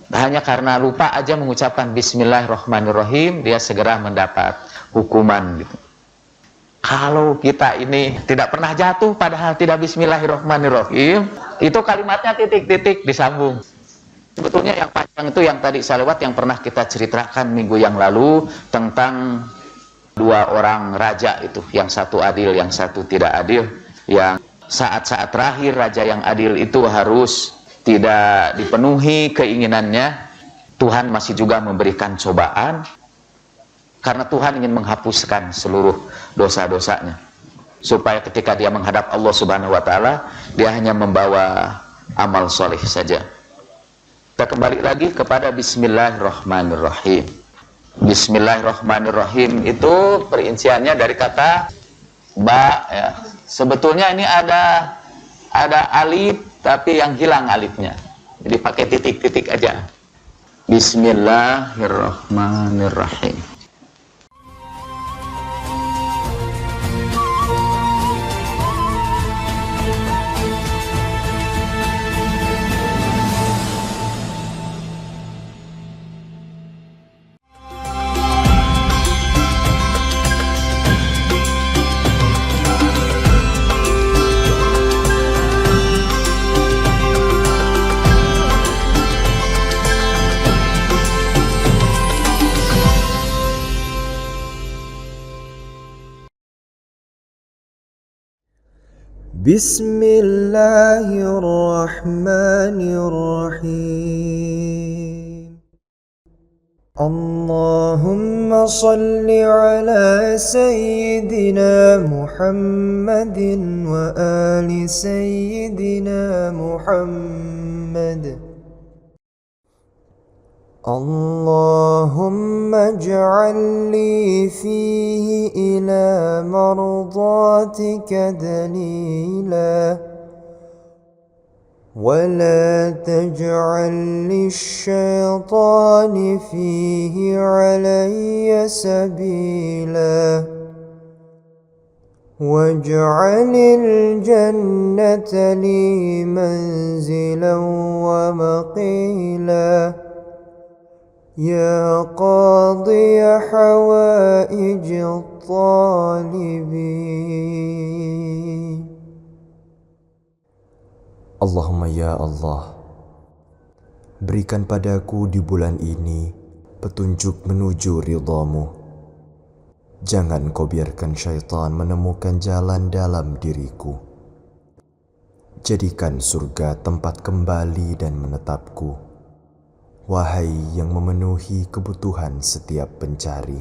Hanya karena lupa aja mengucapkan Bismillahirrahmanirrahim, dia segera mendapat hukuman gitu. Kalau kita ini tidak pernah jatuh padahal tidak Bismillahirrahmanirrahim, itu kalimatnya titik-titik disambung. Sebetulnya yang panjang itu yang tadi saya lewat, yang pernah kita ceritakan minggu yang lalu tentang dua orang raja itu, yang satu adil, yang satu tidak adil. Yang saat-saat terakhir raja yang adil itu harus tidak dipenuhi keinginannya, Tuhan masih juga memberikan cobaan karena Tuhan ingin menghapuskan seluruh dosa-dosanya, supaya ketika dia menghadap Allah Subhanahu wa Ta'ala, dia hanya membawa amal soleh saja. Kita kembali lagi kepada Bismillahirrahmanirrahim. Bismillahirrahmanirrahim itu perinciannya dari kata ba, ya. Sebetulnya ini ada alif tapi yang hilang alifnya, jadi pakai titik-titik aja. Bismillahirrahmanirrahim. Bismillahirrahmanirrahim. Allahumma salli ala Sayyidina Muhammadin wa ali Sayyidina Muhammad. Allahumma ij'alni fihi ila mardatika dalila wa la taj'al lish-shaytani fihi alayya sabila waj'alil jannata li manzilan wa maqila Ya qadi hawaij at-talibin. Allahumma ya Allah, berikan padaku di bulan ini petunjuk menuju ridhamu. Jangan kau biarkan syaitan menemukan jalan dalam diriku. Jadikan surga tempat kembali dan menetapku. Wahai yang memenuhi kebutuhan setiap pencari.